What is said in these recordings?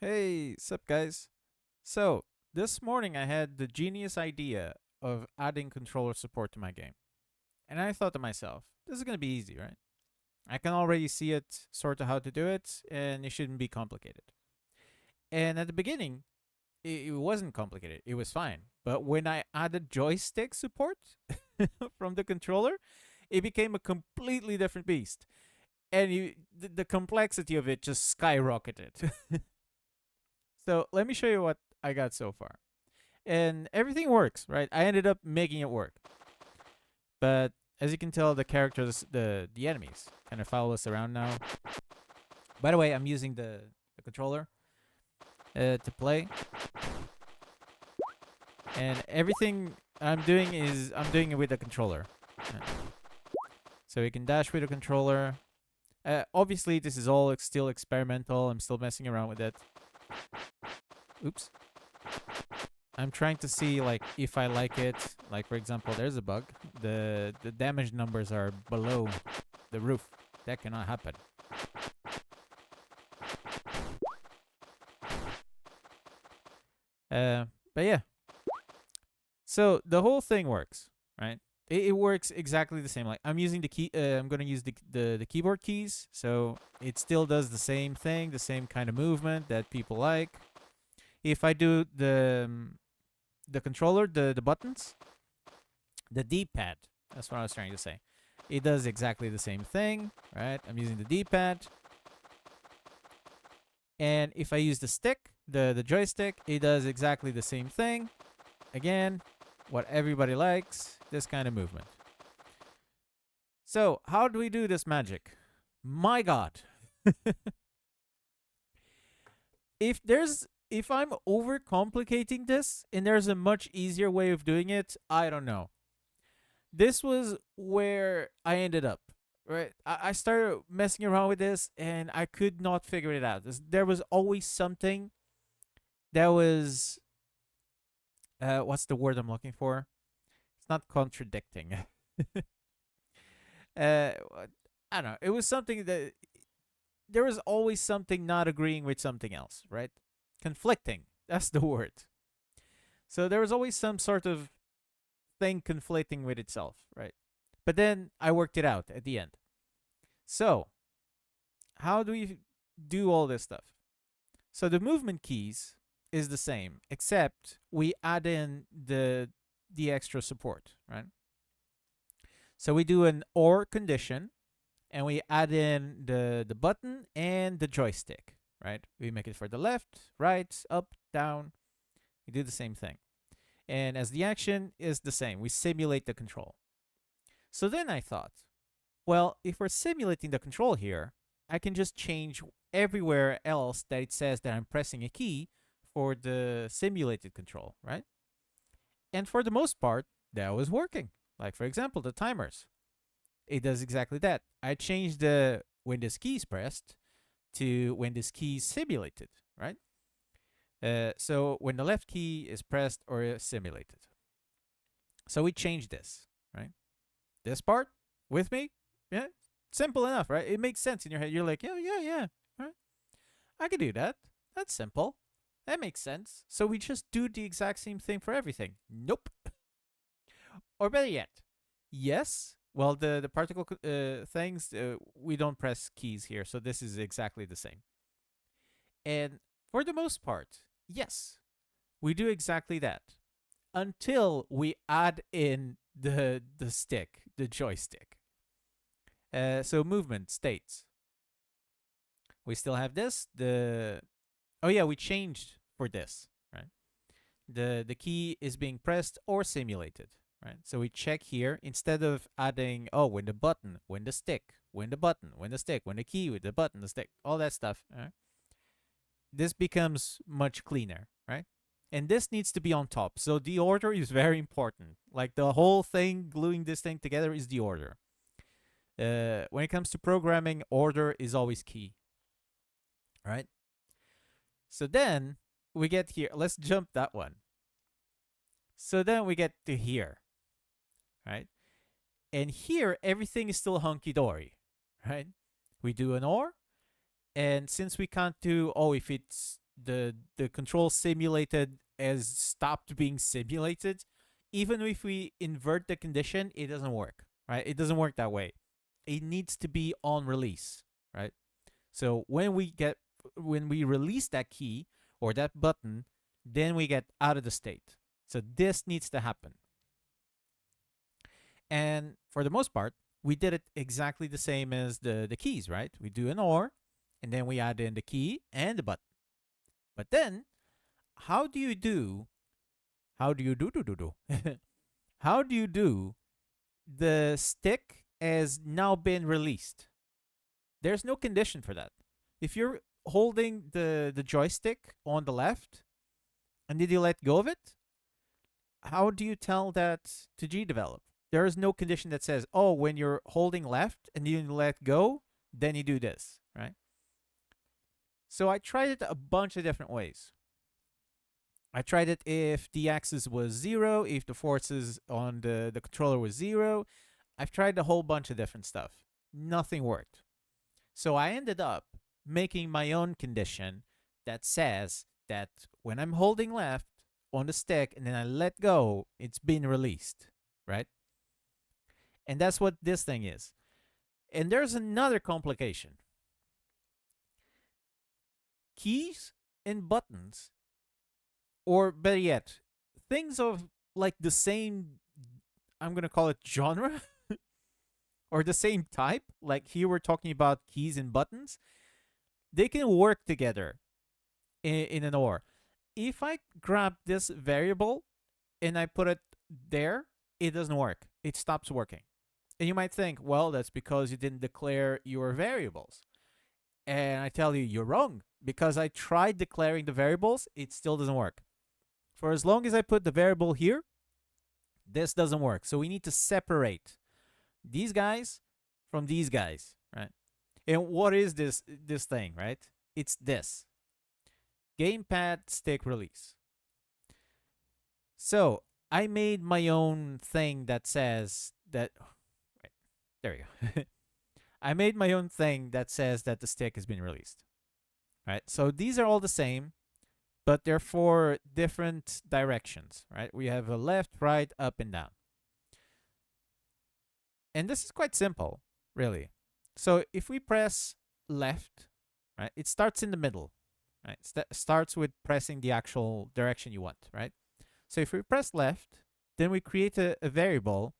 Hey, sup guys? So, this morning I had the genius idea of adding controller support to my game. And I thought to myself, this is going to be easy, right? I can already see it, sort of how to do it, and it shouldn't be complicated. And at the beginning, it wasn't complicated. It was fine. But when I added joystick support from the controller, it became a completely different beast. And the complexity of it just skyrocketed. So, let me show you what I got so far. And everything works, right? I ended up making it work. But as you can tell, the characters, the enemies, kind of follow us around now. By the way, I'm using the controller to play, and everything I'm doing it with the controller. So you can dash with the controller. Obviously, this is all still experimental. I'm still messing around with it. Oops. I'm trying to see like if I like it. Like for example, there's a bug. The damage numbers are below the roof. That cannot happen. But yeah. So the whole thing works, right? It works exactly the same. Like I'm using the key. I'm gonna use the keyboard keys, so it still does the same thing, the same kind of movement that people like. If I do the controller, the buttons, the D-pad. That's what I was trying to say. It does exactly the same thing, right? I'm using the D-pad. And if I use the stick, the joystick, it does exactly the same thing. Again, what everybody likes, this kind of movement. So, how do we do this magic? My god. If I'm overcomplicating this and there's a much easier way of doing it, I don't know. This was where I ended up. Right, I started messing around with this, and I could not figure it out. There was always something that was, what's the word I'm looking for? It's not contradicting. I don't know. It was something that there was always something not agreeing with something else, right? Conflicting. That's the word. So there was always some sort of thing conflicting with itself, right? But then I worked it out at the end. So, how do we do all this stuff? So the movement keys is the same, except we add in the extra support, right? So we do an or condition, and we add in the button and the joystick, right? We make it for the left, right, up, down. We do the same thing. And as the action is the same, we simulate the control. So then I thought, well, if we're simulating the control here, I can just change everywhere else that it says that I'm pressing a key for the simulated control, right? And for the most part, that was working. Like, for example, the timers. It does exactly that. I changed the when this key is pressed to when this key is simulated, right? So when the left key is pressed or simulated. So we changed this, right? This part with me, yeah, simple enough, right? It makes sense in your head. You're like, yeah, right? I can do that. That's simple. That makes sense. So we just do the exact same thing for everything. Nope. Or better yet, yes. Well, the particle things, we don't press keys here, so this is exactly the same. And for the most part, yes, we do exactly that until we add in the stick, the joystick. So movement states. We still have this. Oh yeah, we changed for this, right? The key is being pressed or simulated, right? So we check here instead of adding when the button, when the stick, when the button, when the stick, when the key, with the button, the stick, all that stuff. Right? This becomes much cleaner, right? And this needs to be on top. So the order is very important. Like the whole thing, gluing this thing together is the order. When it comes to programming, order is always key, right? So then we get here. Let's jump that one. So then we get to here, right? And here, everything is still hunky dory, right? We do an or, and since we can't do, if it's the control simulated has stopped being simulated. Even if we invert the condition, it doesn't work, right? It doesn't work that way. It needs to be on release, right? So when we release that key or that button, then we get out of the state. So this needs to happen. And for the most part, we did it exactly the same as the keys, right? We do an OR, and then we add in the key and the button. But then, how do you do how do how do you do the stick has now been released? There's no condition for that. If you're holding the joystick on the left and did you let go of it, how do you tell that to GDevelop? There is no condition that says, oh, when you're holding left and you let go, then you do this, right? So I tried it a bunch of different ways. I tried it if the axis was 0, if the forces on the controller was 0. I've tried a whole bunch of different stuff. Nothing worked. So I ended up making my own condition that says that when I'm holding left on the stick and then I let go, it's been released, right? And that's what this thing is. And there's another complication. Keys and buttons, or better yet, things of like the same, I'm going to call it genre, or the same type, like here we're talking about keys and buttons, they can work together in an OR. If I grab this variable and I put it there, it doesn't work. It stops working. And you might think, well, that's because you didn't declare your variables. And I tell you, you're wrong. Because I tried declaring the variables, it still doesn't work. For as long as I put the variable here, this doesn't work. So we need to separate these guys from these guys, right? And what is this thing, right? It's this. Gamepad stick release. So I made my own thing that says that, right, there we go. I made my own thing that says that the stick has been released. Right? So these are all the same, but they're for different directions, right? We have a left, right, up, and down. And this is quite simple, really. So if we press left, right, it starts in the middle, right? Starts with pressing the actual direction you want, right? So if we press left, then we create a variable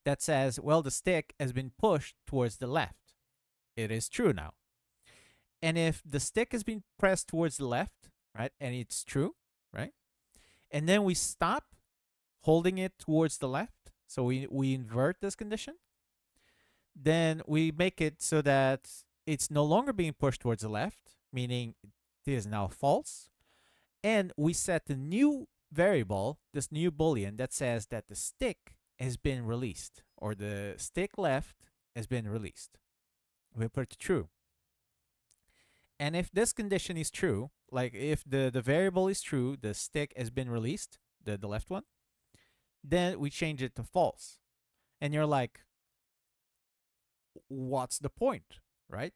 that says, well, the stick has been pushed towards the left. It is true now. And if the stick has been pressed towards the left, right, and it's true, right, and then we stop holding it towards the left, so we invert this condition, then we make it so that it's no longer being pushed towards the left, meaning it is now false, and we set a new variable, this new boolean, that says that the stick has been released, or the stick left has been released. We put it to true. And if this condition is true, like if the variable is true, the stick has been released, the left one, then we change it to false. And you're like, what's the point, right?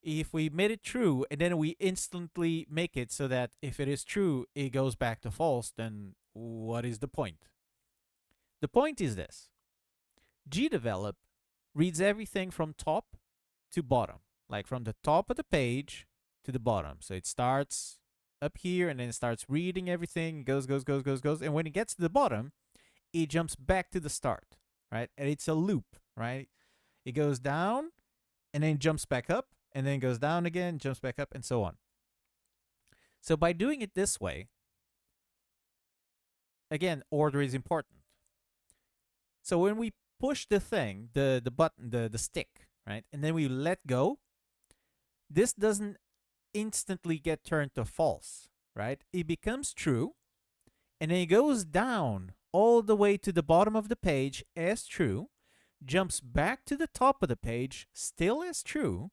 If we made it true and then we instantly make it so that if it is true, it goes back to false, then what is the point? The point is this. GDevelop reads everything from top to bottom, like from the top of the page to the bottom. So it starts up here and then it starts reading everything, goes. And when it gets to the bottom, it jumps back to the start, right? And it's a loop, right? It goes down and then jumps back up and then goes down again, jumps back up, and so on. So by doing it this way, again, order is important. So when we push the thing, the button, the stick, right? And then we let go, this doesn't instantly get turned to false, right? It becomes true, and then it goes down all the way to the bottom of the page as true, jumps back to the top of the page, still as true,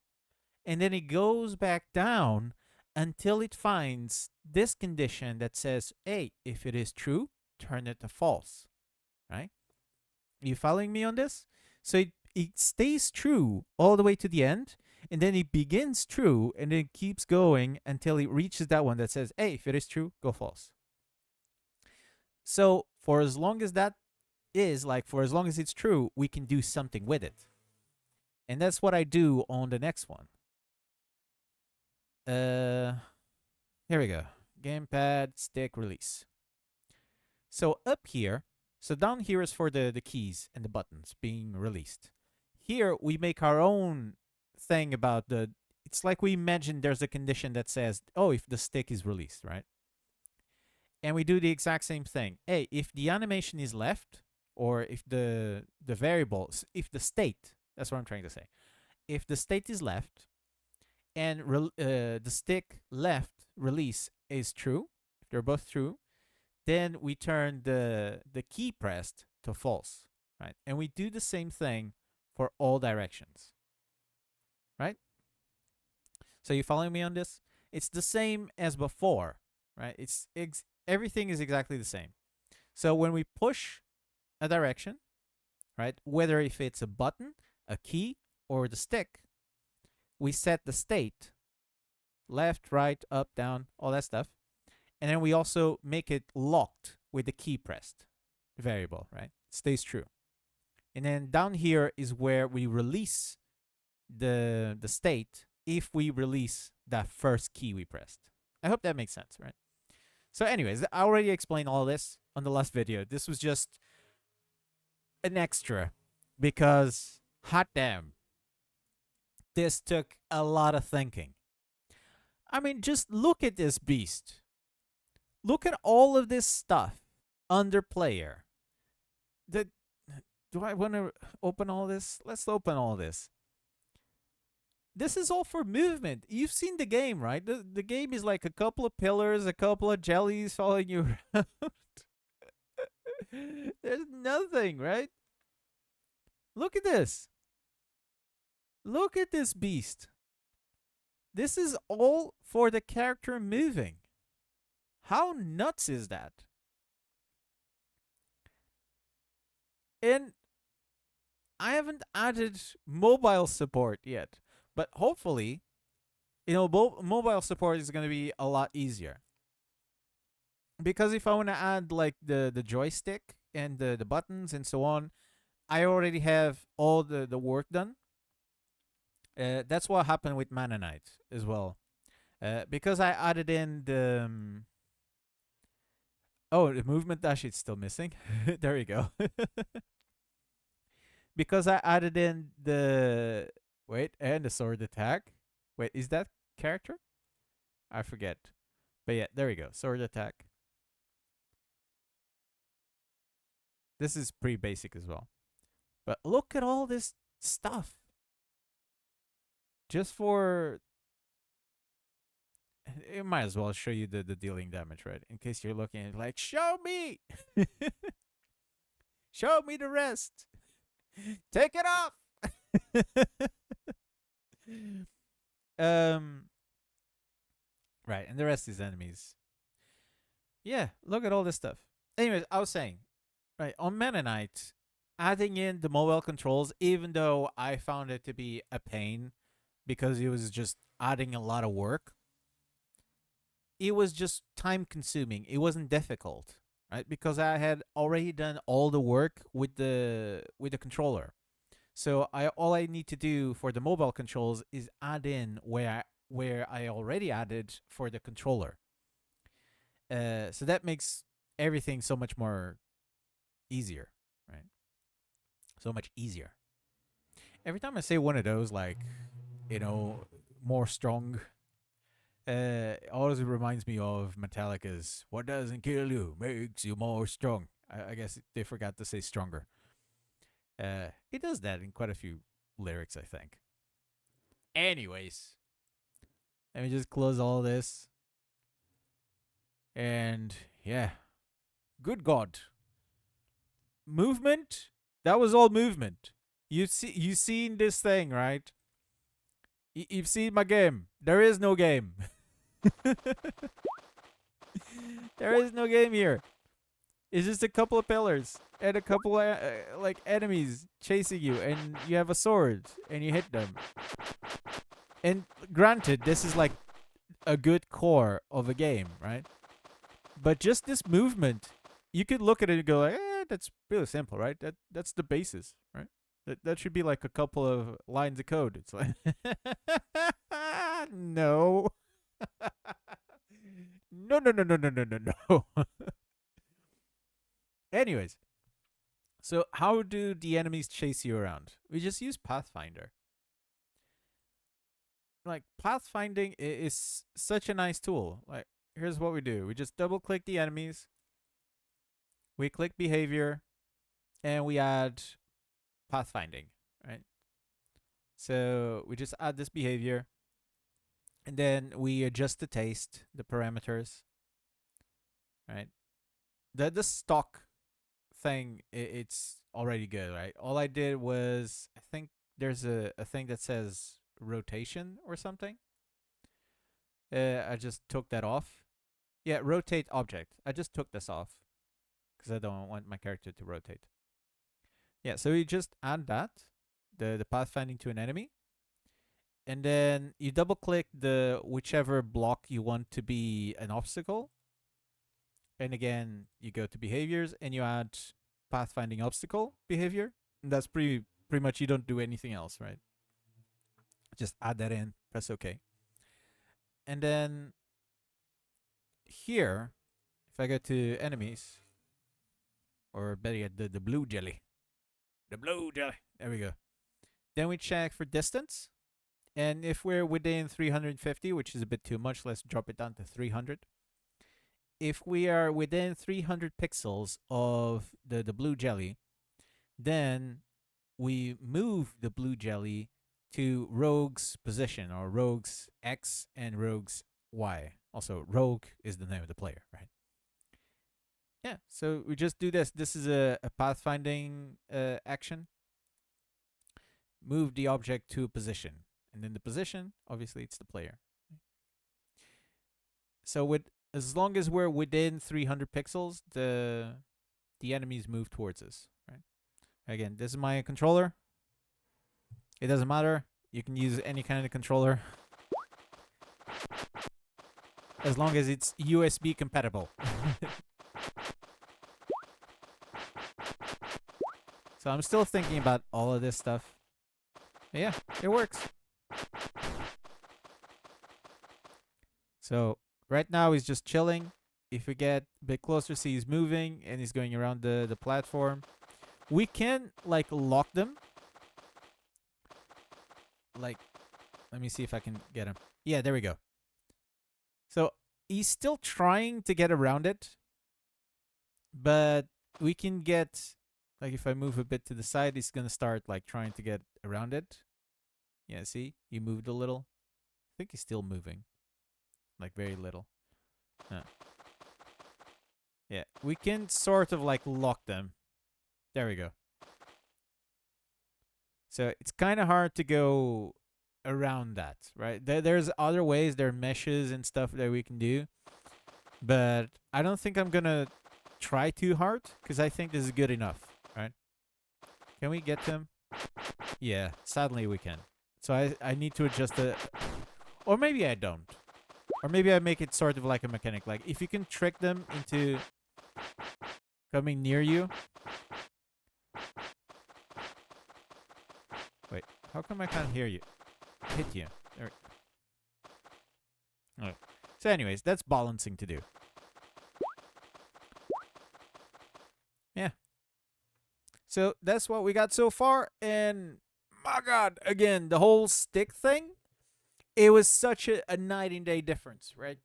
and then it goes back down until it finds this condition that says, hey, if it is true, turn it to false, right? Are you following me on this? So it stays true all the way to the end, And then it begins true and then keeps going until it reaches that one that says, hey, if it is true, go false. So for as long as that is, like, for as long as it's true, we can do something with it. And that's what I do on the next one. Here we go. Gamepad, stick, release. So up here, so down here is for the keys and the buttons being released. Here we make our own thing about the, it's like we imagine there's a condition that says, oh, if the stick is released, right? And we do the exact same thing. Hey, if the animation is left, or if the variable, if the state, that's what I'm trying to say. If the state is left and the stick left release is true, if they're both true, then we turn the key pressed to false, right? And we do the same thing for all directions, right? So you following me on this? It's the same as before, right? Everything is exactly the same. So when we push a direction, right, whether if it's a button, a key, or the stick, we set the state, left, right, up, down, all that stuff. And then we also make it locked with the key pressed variable, right? It stays true. And then down here is where we release the state if we release that first key we pressed. I hope that makes sense, right? So anyways, I already explained all this on the last video. This was just an extra because, hot damn, this took a lot of thinking. I mean, just look at this beast. Look at all of this stuff under player. Do I want to open all this? Let's open all this. This is all for movement. You've seen the game, right? The game is like a couple of pillars, a couple of jellies following you around. There's nothing, right? Look at this. Look at this beast. This is all for the character moving. How nuts is that? And I haven't added mobile support yet. But hopefully, mobile support is going to be a lot easier. Because if I want to add like the joystick and the buttons and so on, I already have all the work done. That's what happened with Mana Knight as well. Because I added in the... the movement dash is still missing. There you go. Because I added in the... and the sword attack. Wait, is that character? I forget. But yeah, there we go. Sword attack. This is pretty basic as well. But look at all this stuff. Just for... It might as well show you the dealing damage, right? In case you're looking at it like, show me! Show me the rest! Take it off! Right, and the rest is enemies. Yeah, look at all this stuff. Anyways, I was saying, right, on Mana Knight, adding in the mobile controls, even though I found it to be a pain because it was just adding a lot of work, it was just time consuming. It wasn't difficult, right? Because I had already done all the work with the controller. So all I need to do for the mobile controls is add in where I already added for the controller. So that makes everything so much more easier, right? So much easier. Every time I say one of those, like, more strong, it always reminds me of Metallica's "What doesn't kill you makes you more strong." I guess they forgot to say stronger. He does that in quite a few lyrics, I think. Anyways, let me just close all this. And yeah, good God, movement. That was all movement. You seen this thing, right? You've seen my game. There is no game. There is no game here. It's just a couple of pillars and a couple of like enemies chasing you, and you have a sword and you hit them. And granted, this is like a good core of a game, right? But just this movement, you could look at it and go like, that's really simple, right? That's the basis, right? That should be like a couple of lines of code. It's like no. No, no, no, no, no, no, no, no. Anyways, so how do the enemies chase you around? We just use Pathfinder. Like pathfinding is such a nice tool. Like here's what we do. We just double click the enemies. We click behavior and we add pathfinding, right? So we just add this behavior and then we adjust the taste, the parameters, right? The stock thing, it's already good, right? All I did was, I think there's a thing that says rotation or something. I just took that off. Yeah, rotate object. I just took this off because I don't want my character to rotate. Yeah, so you just add that, the pathfinding to an enemy, and then you double click the whichever block you want to be an obstacle. And again, you go to behaviors and you add pathfinding obstacle behavior. And that's pretty much, you don't do anything else, right? Just add that in, press OK. And then here, if I go to enemies, or better yet, the blue jelly. The blue jelly. There we go. Then we check for distance. And if we're within 350, which is a bit too much, let's drop it down to 300. If we are within 300 pixels of the blue jelly, then we move the blue jelly to Rogue's position, or Rogue's X and Rogue's Y. Also, Rogue is the name of the player, right? Yeah, so we just do this. This is a pathfinding action. Move the object to a position. And then the position, obviously, it's the player. So as long as we're within 300 pixels, the enemies move towards us, right? Again, this is my controller. It doesn't matter. You can use any kind of controller, as long as it's USB compatible. So I'm still thinking about all of this stuff. But yeah, it works. So right now he's just chilling. If we get a bit closer, see he's moving and he's going around the platform. We can like lock them. Like, let me see if I can get him. Yeah, there we go. So he's still trying to get around it, but we can get, like, if I move a bit to the side, he's gonna start like trying to get around it. Yeah, see, he moved a little. I think he's still moving, like very little. Yeah, we can sort of like lock them. There we go. So it's kind of hard to go around that, right? There's other ways. There are meshes and stuff that we can do. But I don't think I'm going to try too hard because I think this is good enough, right? Can we get them? Yeah, sadly we can. So I need to adjust the... Or maybe I don't. Or maybe I make it sort of like a mechanic. Like, if you can trick them into coming near you... Wait, how come I can't hear you? Hit you. There. Alright. So anyways, that's balancing to do. Yeah. So that's what we got so far. And my God, again, the whole stick thing, it was such a night and day difference, right?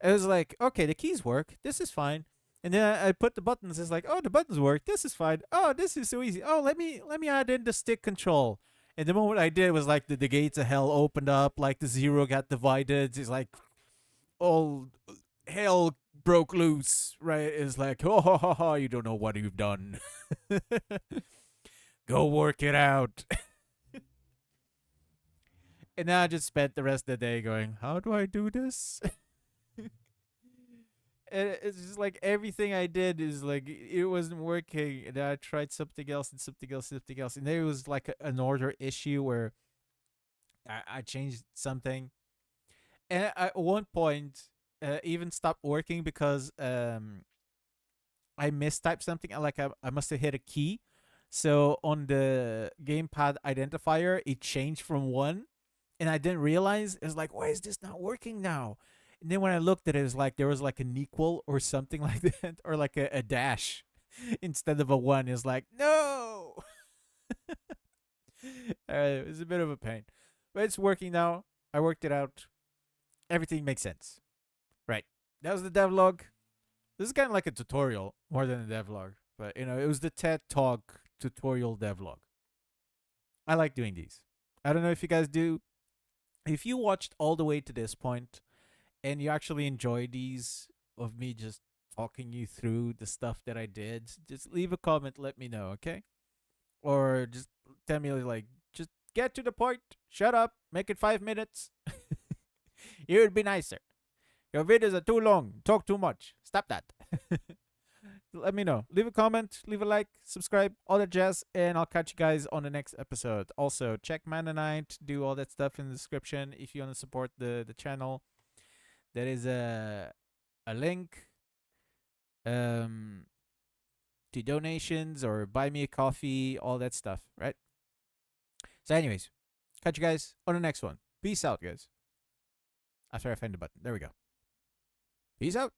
It was like, okay, the keys work. This is fine. And then I put the buttons. It's like, oh, the buttons work. This is fine. Oh, this is so easy. Oh, let me add in the stick control. And the moment I did was like the gates of hell opened up, like the zero got divided. It's like all hell broke loose, right? It's like, oh, ha, ha, ha, you don't know what you've done. Go work it out. And now I just spent the rest of the day going, how do I do this? And it's just like everything I did is like it wasn't working, and then I tried something else and something else and something else, and there was like an order issue where I changed something, and at one point, even stopped working because I mistyped something. I must have hit a key. So on the gamepad identifier, it changed from one, and I didn't realize. It's like, why is this not working now? And then when I looked at it, it was like there was like an equal or something like that, or like a dash instead of a one. It's like, no. It was a bit of a pain, but it's working now. I worked it out. Everything makes sense. Right. That was the devlog. This is kind of like a tutorial more than a devlog, but it was the TED Talk tutorial devlog. I like doing these. I don't know if you guys do. If you watched all the way to this point and you actually enjoy these of me just talking you through the stuff that I did, just leave a comment. Let me know, okay? Or just tell me like, just get to the point. Shut up. Make it 5 minutes. It would be nicer. Your videos are too long. Talk too much. Stop that. Let me know. Leave a comment, leave a like, subscribe, all that jazz, and I'll catch you guys on the next episode. Also, check Manonite, do all that stuff in the description if you want to support the channel. There is a link um to donations or buy me a coffee, all that stuff, right? So anyways, catch you guys on the next one. Peace out, guys. After I find the button. There we go. Peace out.